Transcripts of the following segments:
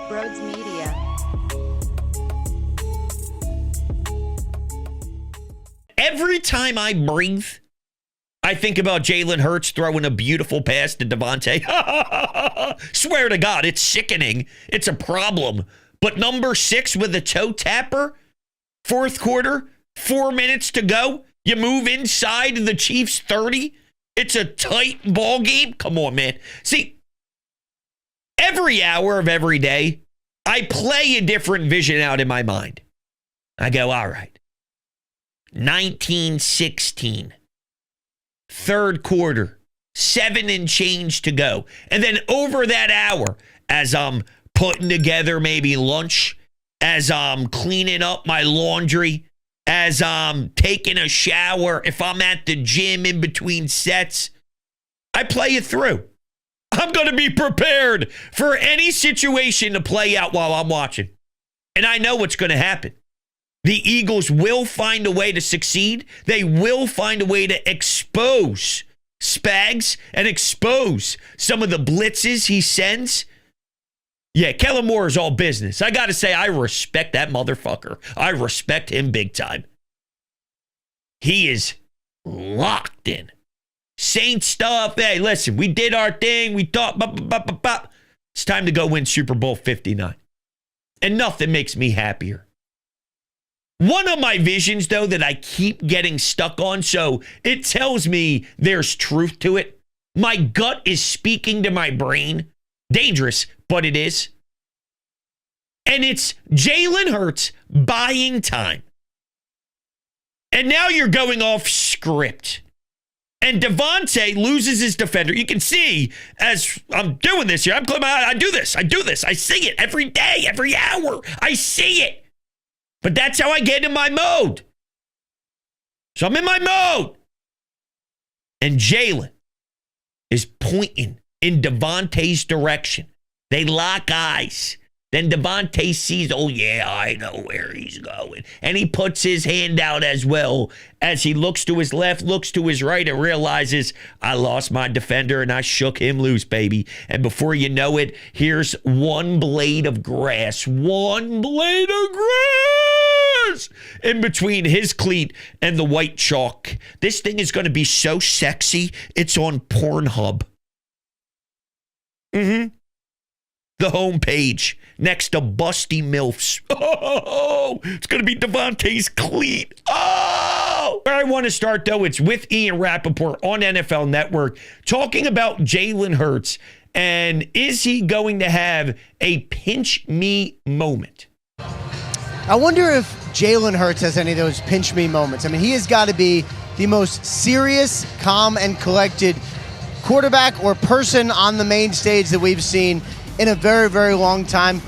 Brodes Media. Every time I breathe, I think about Jalen Hurts throwing a beautiful pass to Devontae. Swear to God, it's sickening. It's a problem. But number 6 with a toe tapper, fourth quarter, 4 minutes to go. You move inside the Chiefs 30. It's a tight ball game. Come on, man. See, every hour of every day, I play a different vision out in my mind. I go, all right, 1916, third quarter, 7 and change to go. And then over that hour, as I'm putting together maybe lunch, as I'm cleaning up my laundry, as I'm taking a shower, if I'm at the gym in between sets, I play it through. I'm going to be prepared for any situation to play out while I'm watching. And I know what's going to happen. The Eagles will find a way to succeed. They will find a way to expose Spags and expose some of the blitzes he sends. Yeah, Kellen Moore is all business. I got to say, I respect that motherfucker. I respect him big time. He is locked in. Saint stuff. Hey, listen, we did our thing. We thought, it's time to go win Super Bowl 59. And nothing makes me happier. One of my visions, though, that I keep getting stuck on, so it tells me there's truth to it. My gut is speaking to my brain. Dangerous, but it is. And it's Jalen Hurts buying time. And now you're going off script. And Devontae loses his defender. You can see as I'm doing this here, I do this. I see it every day, every hour. I see it. But that's how I get in my mode. So I'm in my mode. And Jalen is pointing in Devontae's direction. They lock eyes. Then Devontae sees, oh yeah, I know where he's going. And he puts his hand out as well as he looks to his left, looks to his right, and realizes, I lost my defender and I shook him loose, baby. And before you know it, here's one blade of grass. One blade of grass in between his cleat and the white chalk. This thing is going to be so sexy, it's on Pornhub. The homepage next to Busty Milfs. Oh, it's going to be Devontae's cleat. Oh! Where I want to start, though, it's with Ian Rappaport on NFL Network talking about Jalen Hurts and is he going to have a pinch me moment? I wonder if Jalen Hurts has any of those pinch me moments. I mean, he has got to be the most serious, calm, and collected quarterback or person on the main stage that we've seen in a very, very long time.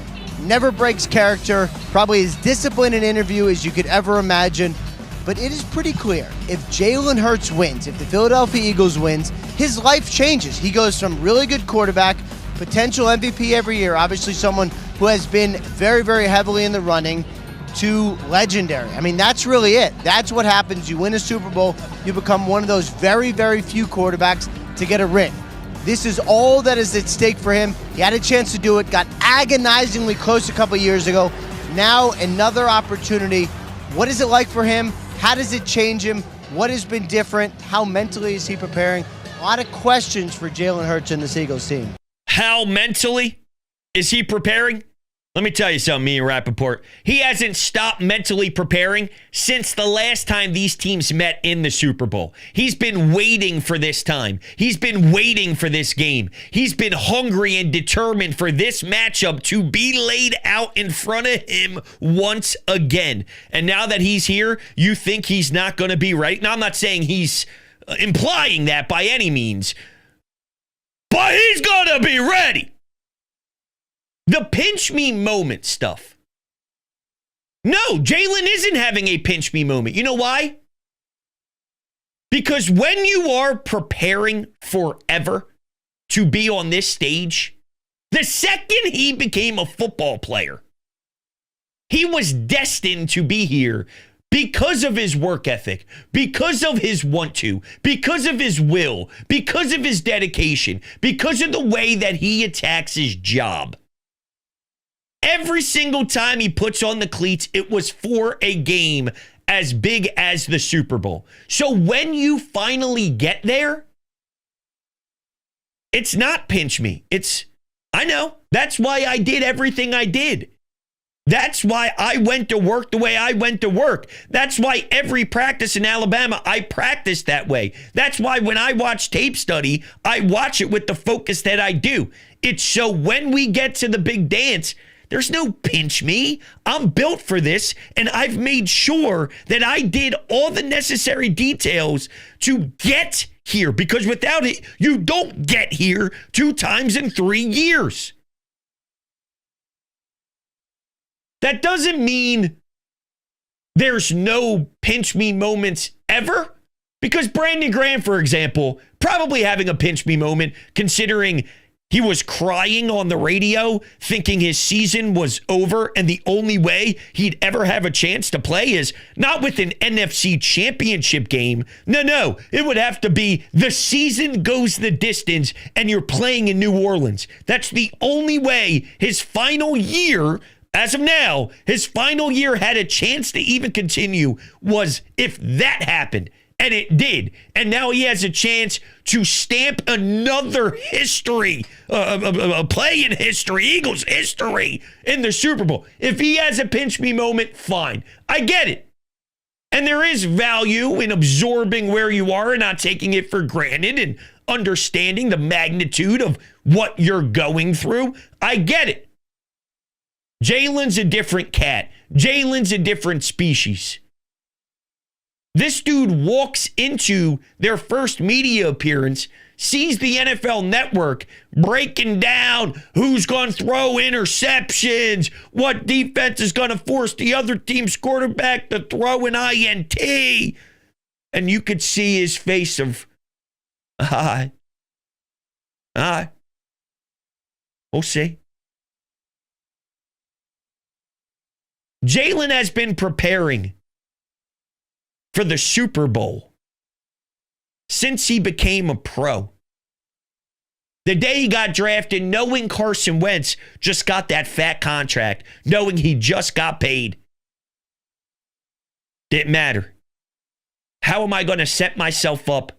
Never breaks character, probably as disciplined an interview as you could ever imagine. But it is pretty clear, if Jalen Hurts wins, if the Philadelphia Eagles wins, his life changes. He goes from really good quarterback, potential MVP every year, obviously someone who has been very, very heavily in the running, to legendary. I mean, that's really it. That's what happens. You win a Super Bowl, you become one of those very, very few quarterbacks to get a ring. This is all that is at stake for him. He had a chance to do it, got agonizingly close a couple years ago. Now another opportunity. What is it like for him? How does it change him? What has been different? How mentally is he preparing? A lot of questions for Jalen Hurts and this Eagles team. How mentally is he preparing? Let me tell you something, Ian Rappaport. He hasn't stopped mentally preparing since the last time these teams met in the Super Bowl. He's been waiting for this time. He's been waiting for this game. He's been hungry and determined for this matchup to be laid out in front of him once again. And now that he's here, you think he's not going to be ready? Now, I'm not saying he's implying that by any means, but he's going to be ready. The pinch me moment stuff. No, Jalen isn't having a pinch me moment. You know why? Because when you are preparing forever to be on this stage, the second he became a football player, he was destined to be here because of his work ethic, because of his want to, because of his will, because of his dedication, because of the way that he attacks his job. every single time he puts on the cleats, it was for a game as big as the Super Bowl. So when you finally get there, it's not pinch me. I know. That's why I did everything I did. That's why I went to work the way I went to work. That's why every practice in Alabama, I practiced that way. That's why when I watch tape study, I watch it with the focus that I do. It's so when we get to the big dance, there's no pinch me. I'm built for this, and I've made sure that I did all the necessary details to get here, because without it, you don't get here 2 times in 3 years. That doesn't mean there's no pinch me moments ever, because Brandon Graham, for example, probably having a pinch me moment, considering he was crying on the radio, thinking his season was over, and the only way he'd ever have a chance to play is not with an NFC championship game. No, it would have to be the season goes the distance and you're playing in New Orleans. That's the only way his final year, as of now, his final year had a chance to even continue, was if that happened. And it did. And now he has a chance to stamp another history, a play in history, Eagles history in the Super Bowl. If he has a pinch me moment, fine. I get it. And there is value in absorbing where you are and not taking it for granted and understanding the magnitude of what you're going through. I get it. Jalen's a different cat. Jalen's a different species. This dude walks into their first media appearance, sees the NFL Network breaking down who's going to throw interceptions, what defense is going to force the other team's quarterback to throw an INT. And you could see his face of, we'll see. Jalen has been preparing for the Super Bowl since he became a pro. The day he got drafted, knowing Carson Wentz just got that fat contract, knowing he just got paid. Didn't matter. How am I going to set myself up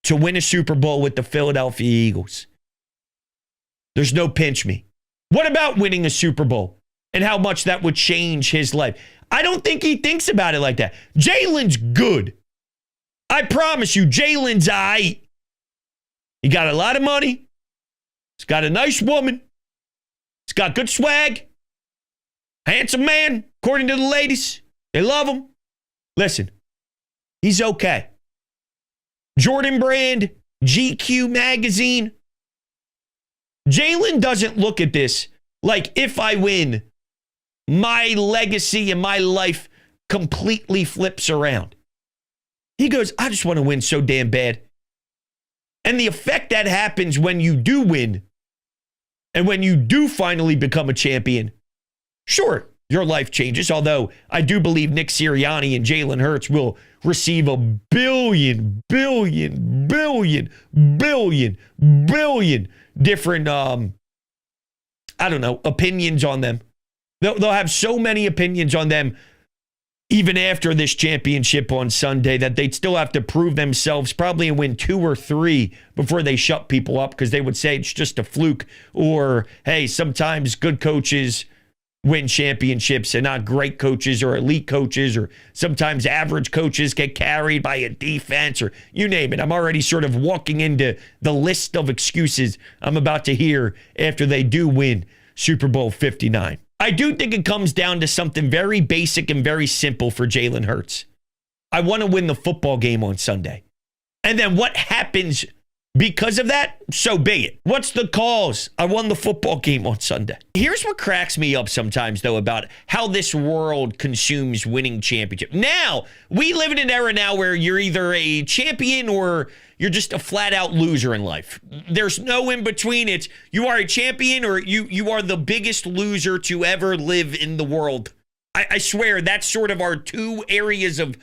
to win a Super Bowl with the Philadelphia Eagles? There's no pinch me. What about winning a Super Bowl and how much that would change his life? I don't think he thinks about it like that. Jalen's good. I promise you, Jalen's aight. He got a lot of money. He's got a nice woman. He's got good swag. Handsome man, according to the ladies. They love him. Listen, he's okay. Jordan Brand, GQ magazine. Jalen doesn't look at this like, if I win, my legacy and my life completely flips around. He goes, I just want to win so damn bad. And the effect that happens when you do win and when you do finally become a champion, sure, your life changes. Although I do believe Nick Sirianni and Jalen Hurts will receive a billion different, opinions on them. They'll have so many opinions on them even after this championship on Sunday that they'd still have to prove themselves, probably and win 2 or 3 before they shut people up, because they would say it's just a fluke, or, hey, sometimes good coaches win championships and not great coaches or elite coaches, or sometimes average coaches get carried by a defense, or you name it. I'm already sort of walking into the list of excuses I'm about to hear after they do win Super Bowl 59. I do think it comes down to something very basic and very simple for Jalen Hurts. I want to win the football game on Sunday. And then what happens because of that, so be it. What's the cause? I won the football game on Sunday. Here's what cracks me up sometimes, though, about how this world consumes winning championship. Now, we live in an era now where you're either a champion or you're just a flat-out loser in life. There's no in between. It's you are a champion or you are the biggest loser to ever live in the world. I swear, that's sort of our 2 areas of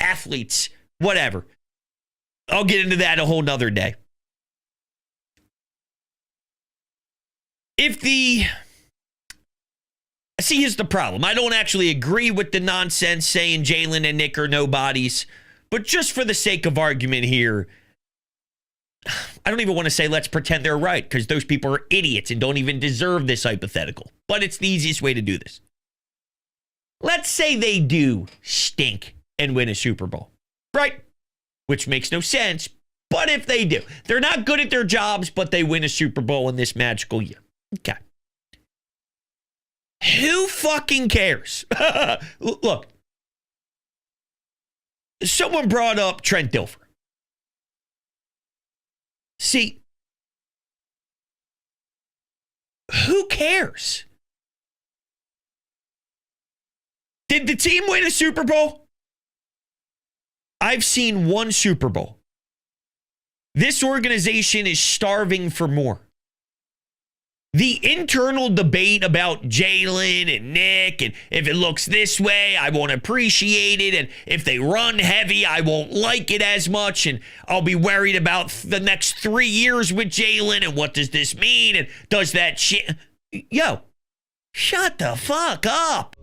athletes. Whatever. I'll get into that a whole nother day. If the See, here's the problem. I don't actually agree with the nonsense saying Jalen and Nick are nobodies, but just for the sake of argument here, I don't even want to say let's pretend they're right, because those people are idiots and don't even deserve this hypothetical. But it's the easiest way to do this. Let's say they do stink and win a Super Bowl, right? Which makes no sense, but if they do, they're not good at their jobs, but they win a Super Bowl in this magical year. Okay. Who fucking cares? Look, someone brought up Trent Dilfer. See, who cares? Did the team win a Super Bowl? I've seen one Super Bowl. This organization is starving for more. The internal debate about Jalen and Nick, and if it looks this way, I won't appreciate it, and if they run heavy, I won't like it as much, and I'll be worried about the next 3 years with Jalen, and what does this mean, and does that shit... Yo, shut the fuck up.